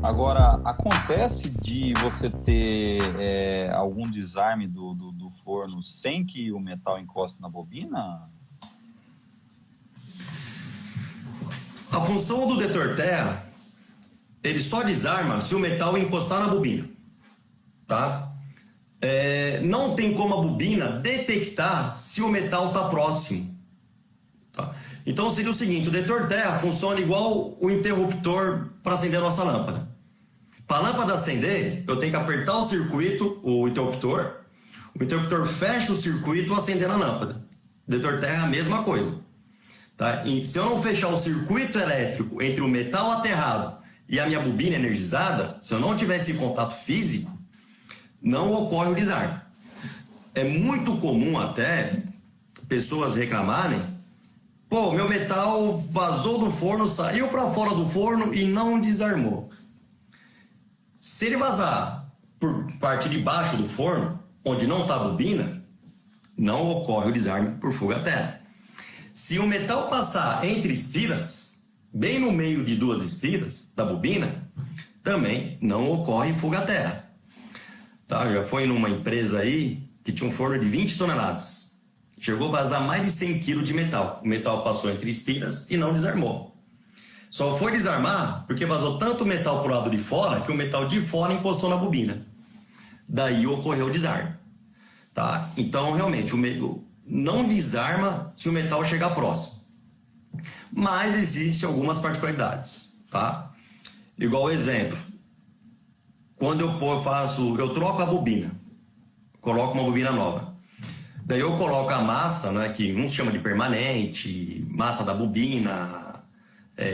Agora, acontece de você ter algum desarme do forno sem que o metal encoste na bobina? A função do detor terra, ele só desarma se o metal encostar na bobina, tá? Não tem como a bobina detectar se o metal está próximo, tá? Então seria o seguinte, o detor terra funciona igual o interruptor para acender a nossa lâmpada. Para a lâmpada acender, eu tenho que apertar o circuito, o interruptor fecha o circuito acendendo a lâmpada. O detor terra é a mesma coisa. Tá? E se eu não fechar o circuito elétrico entre o metal aterrado e a minha bobina energizada, se eu não tiver esse contato físico, não ocorre o desarme. É muito comum até pessoas reclamarem: pô, meu metal vazou do forno, saiu para fora do forno e não desarmou. Se ele vazar por parte de baixo do forno, onde não está a bobina, não ocorre o desarme por fuga a terra. Se o metal passar entre espiras, bem no meio de duas espiras da bobina, também não ocorre fuga a terra. Tá? Já foi numa empresa aí que tinha um forno de 20 toneladas. Chegou a vazar mais de 100 kg de metal. O metal passou entre espiras e não desarmou. Só foi desarmar porque vazou tanto metal para o lado de fora que o metal de fora encostou na bobina. Daí ocorreu o desarme. Tá? Então, realmente, não desarma se o metal chegar próximo. Mas existem algumas particularidades. Tá? Igual exemplo. Quando eu troco a bobina, coloco uma bobina nova. Daí eu coloco a massa, né, que uns chamam de permanente, massa da bobina,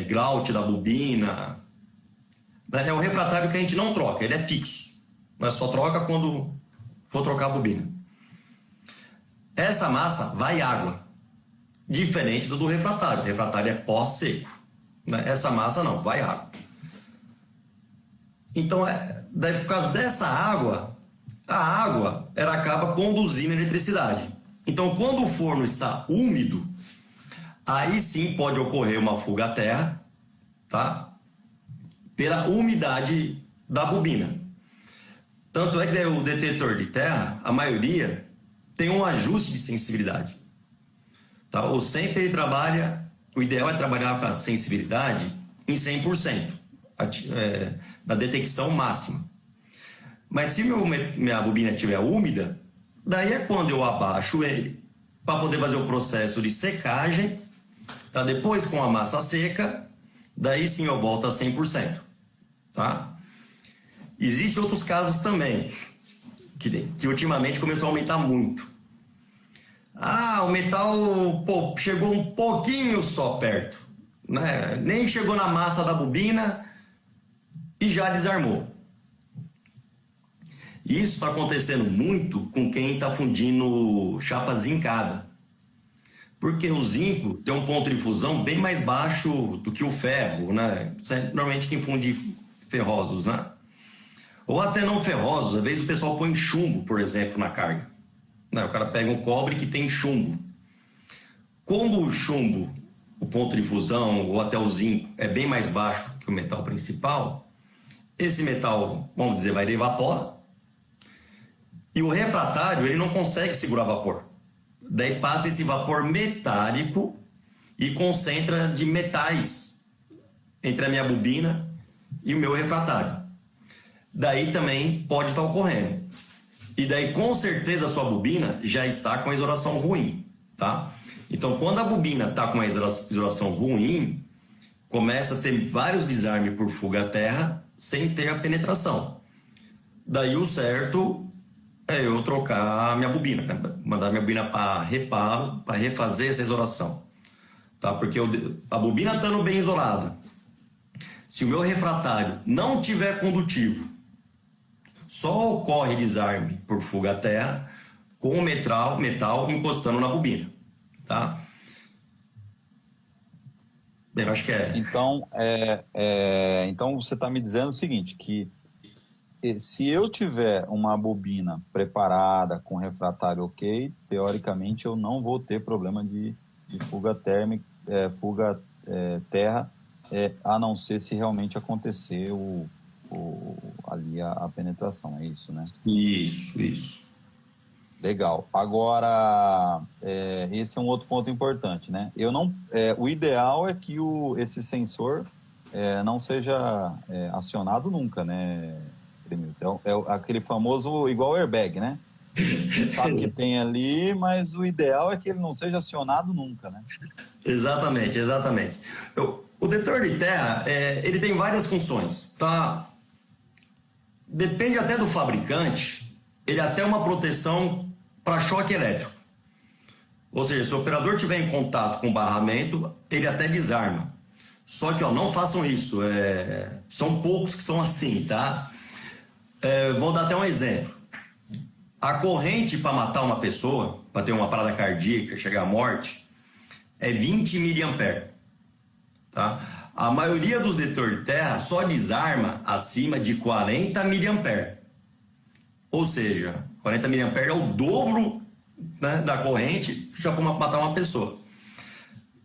grout da bobina. É um refratário que a gente não troca, ele é fixo. Mas só troca quando for trocar a bobina. Essa massa vai água, diferente do refratário. O refratário é pó seco. Né? Essa massa não, vai água. Então, daí, por causa dessa água, a água ela acaba conduzindo eletricidade. Então, quando o forno está úmido, aí sim pode ocorrer uma fuga à terra, tá? Pela umidade da bobina. Tanto é que o detetor de terra, a maioria, tem um ajuste de sensibilidade. Tá? Ou sempre ele trabalha, o ideal é trabalhar com a sensibilidade em 100%, na detecção máxima. Mas se minha bobina estiver úmida, daí é quando eu abaixo ele, para poder fazer o processo de secagem, tá? Depois com a massa seca, daí sim eu volto a 100%. Tá? Existem outros casos também, que ultimamente começou a aumentar muito. O metal chegou um pouquinho só perto, né? Nem chegou na massa da bobina e já desarmou. Isso está acontecendo muito com quem está fundindo chapa zincada. Porque o zinco tem um ponto de fusão bem mais baixo do que o ferro, né? Normalmente quem funde ferrosos, né? Ou até não ferrosos, às vezes o pessoal põe chumbo, por exemplo, na carga. Né? O cara pega um cobre que tem chumbo. Como o chumbo, o ponto de fusão ou até o zinco é bem mais baixo que o metal principal, esse metal, vamos dizer, vai evaporar. E o refratário, ele não consegue segurar vapor. Daí passa esse vapor metálico e concentra de metais entre a minha bobina e o meu refratário. Daí também pode estar ocorrendo. E daí com certeza a sua bobina já está com a isolação ruim, tá? Então quando a bobina está com a isolação ruim, começa a ter vários desarmes por fuga à terra sem ter a penetração. Daí o certo é eu trocar a minha bobina, né? Mandar minha bobina para reparo, para refazer essa isolação. Tá? Porque a bobina estando bem isolada, se o meu refratário não tiver condutivo, só ocorre desarme por fuga à terra com o metal encostando na bobina. Tá? Bem, eu acho que é... Então você está me dizendo o seguinte, que se eu tiver uma bobina preparada, com refratário ok, teoricamente eu não vou ter problema de fuga térmica, terra a não ser se realmente acontecer ali a penetração, é isso, né? Isso. Legal. Agora, esse é um outro ponto importante, né? O ideal é que esse sensor não seja acionado nunca, né, Edmilson? É aquele famoso igual airbag, né? Sabe que tem ali, mas o ideal é que ele não seja acionado nunca, né? Exatamente. O detector de terra, ele tem várias funções, tá? Depende até do fabricante, ele até uma proteção para choque elétrico. Ou seja, se o operador tiver em contato com o barramento, ele até desarma. Só que, não façam isso. São poucos que são assim, tá? Vou dar até um exemplo. A corrente para matar uma pessoa, para ter uma parada cardíaca, chegar à morte, é 20 mA. Tá? A maioria dos detectores de terra só desarma acima de 40 mA. Ou seja, 40 mA é o dobro, né, da corrente já para matar uma pessoa.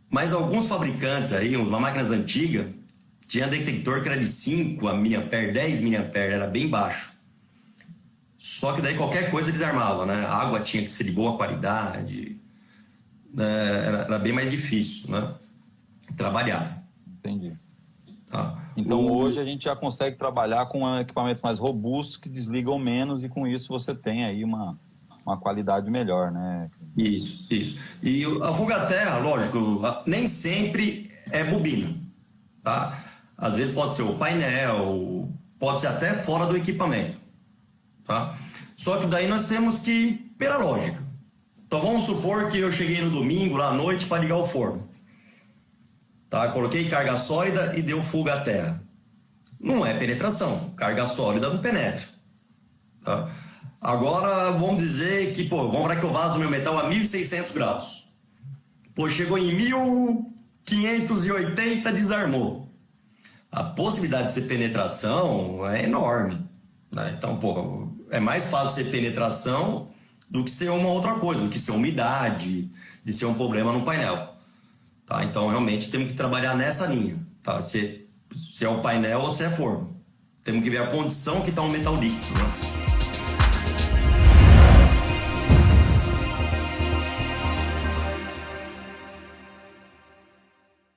Mas alguns fabricantes aí, umas máquinas antigas, tinha detector que era de 5 mA, 10 mA, era bem baixo. Só que daí qualquer coisa desarmava, né? A água tinha que ser de boa qualidade, né? Era bem mais difícil, né? Trabalhar. Entendi. Tá. Então hoje a gente já consegue trabalhar com equipamentos mais robustos que desligam menos e com isso você tem aí uma qualidade melhor, né? Isso. E a fuga-terra, lógico, nem sempre é bobina, tá? Às vezes pode ser o painel, pode ser até fora do equipamento, tá? Só que daí nós temos que ir pela lógica. Então vamos supor que eu cheguei no domingo, lá à noite, para ligar o forno. Tá? Coloquei carga sólida e deu fuga à terra. Não é penetração. Carga sólida não penetra. Tá? Agora, vamos dizer que, vamos para que eu vazo meu metal a 1.600 graus. Chegou em 1.580, desarmou. A possibilidade de ser penetração é enorme. Né? Então, é mais fácil ser penetração do que ser uma outra coisa, do que ser umidade, de ser um problema no painel. Tá? Então, realmente, temos que trabalhar nessa linha. Tá? Se é o painel ou se é forno. Temos que ver a condição que está o metal líquido. Né?